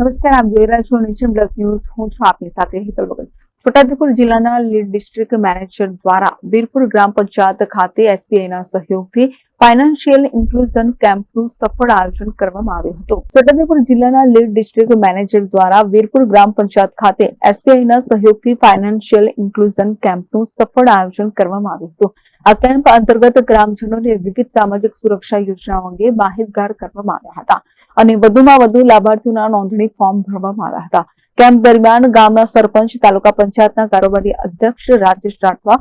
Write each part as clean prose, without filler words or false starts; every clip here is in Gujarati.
નમસ્કાર, આપ જોઈ રહ્યા છો નેશન પ્લસ ન્યૂઝ. હું છું આપની સાથે હેતલ વગર. છોટાઉદેપુર જિલ્લાના લીડ ડિસ્ટ્રિક્ટ મેનેજર દ્વારા વીરપુર ગ્રામ પંચાયત ખાતે એસબીઆઈના સહયોગથી ફાઇનાન્શિયલ ઇન્ક્લુઝન કેમ્પનું સફળ આયોજન કરવામાં આવ્યું હતું. છોટાઉદેપુર જિલ્લાના લીડ ડિસ્ટ્રિક્ટ મેનેજર દ્વારા વીરપુર ગ્રામ પંચાયત ખાતે એસબીઆઈના સહયોગથી ફાઇનાન્શિયલ ઇન્ક્લુઝન કેમ્પનું સફળ આયોજન કરવામાં આવ્યું હતું. આ કેમ્પ અંતર્ગત ગ્રામજનોને વિવિધ સામાજિક સુરક્ષા યોજનાઓ અંગે માહિતગાર કરવામાં આવ્યા હતા અને વધુમાં વધુ લાભાર્થીઓના નોંધણી ફોર્મ ભરવામાં આવ્યા હતા. કેમ્પ દરમિયાન ગામના સરપંચ, તાલુકા પંચાયતના કારોબારી અધ્યક્ષ Rajesh Rathwa,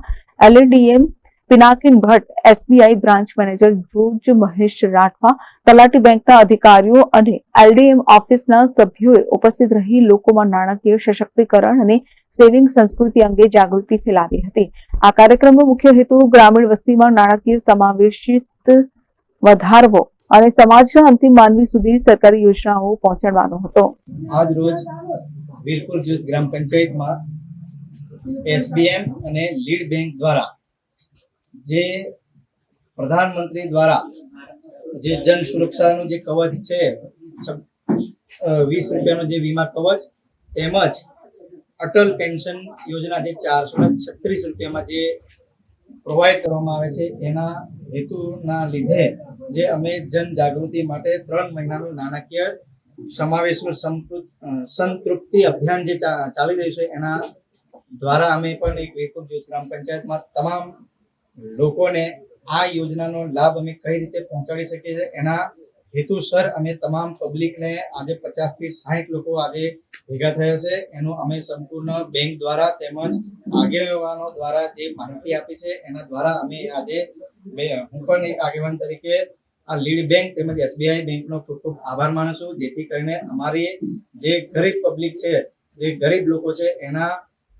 એલડીએમ Pinakin Bhatt, SBI branch manager George Mahesh Rathwa, તલાટી બેંકના અધિકારીઓ અને એલડીએમ ઓફિસના સભ્યોએ ઉપસ્થિત રહી લોકોમાં નાણાકીય સશક્તિકરણ અને સેવિંગ સંસ્કૃતિ અંગે જાગૃતિ ફેલાવી હતી. આ કાર્યક્રમનો મુખ્ય હેતુ ગ્રામીણ વસ્તીમાં નાણાકીય સમાવેશિત વધારવો અને સમાજના અંતિમ માનવી સુધી સરકારી યોજનાઓ પહોંચાડવાનો હતો. આજ રોજ વીરપુર ગ્રામ પંચાયતમાં એસબીએમ અને લીડ બેંક દ્વારા જે પ્રધાનમંત્રી દ્વારા જે જન સુરક્ષાનું જે કવચ છે 20 રૂપિયાનો જે વીમા કવચ તેમજ અટલ પેન્શન યોજના જે 436 રૂપિયામાં જે પ્રોવાઈડ કરવામાં આવે છે એના હેતુના લીધે જે અમે જન જાગૃતિ માટે 3 મહિનાનું નાણાકીય સમાવેશનું સંતૃપ્તિ અભિયાન જે ચાલી રહ્યું છે એના દ્વારા અમે પણ એક વીરપુર ગ્રામ પંચાયતમાં તમામ લોકોને આ યોજનાનો લાભ અમે કઈ રીતે પહોંચાડી શકીએ છીએ એના હેતુસર અમે તમામ પબ્લિકને આજે 50 થી 60 લોકો આજે ભેગા થયા છે. એનું અમે સંપૂર્ણ બેંક દ્વારા તેમજ આગેવાનો દ્વારા જે માહિતી આપી છે એના દ્વારા અમે આજે હું પણ એક આગેવાન તરીકે આ લીડ બેંક તેમજ એસબીઆઈ બેંકનો ખૂબ ખૂબ આભાર માનું છું, જેથી કરીને અમારી જે ગરીબ પબ્લિક છે, જે ગરીબ લોકો છે એના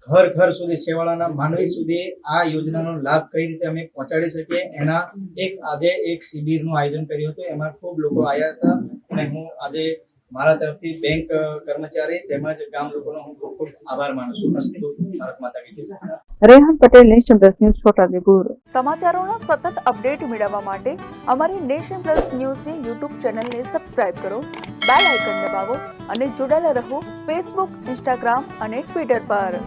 ઘર સુધી, છેવાડાના માનવી સુધી આ યોજનાનો લાભ કઈ રીતે અમે પહોંચાડી શકીએ એના આજે એક શિબિરનું આયોજન કર્યું હતું. એમાં ખૂબ લોકો આવ્યા હતા અને હું આજે મારા તરફથી બેંક કર્મચારી તેમજ ગામ લોકોનો હું ખૂબ ખૂબ આભાર માનું છું. અસ્તુ ભારત માતા કી જય. Rehan Patel, Nation Plus News, Chhota Udepur. સમાચારોના સતત અપડેટ મેળવવા માટે અમારી નેશન પ્લસ ન્યૂઝની યુટ્યુબ ચેનલને સબસ્ક્રાઇબ કરો, બેલ આઇકન દબાવો અને જોડાયેલા રહો ફેસબુક, ઇન્સ્ટાગ્રામ અને ટ્વિટર પર.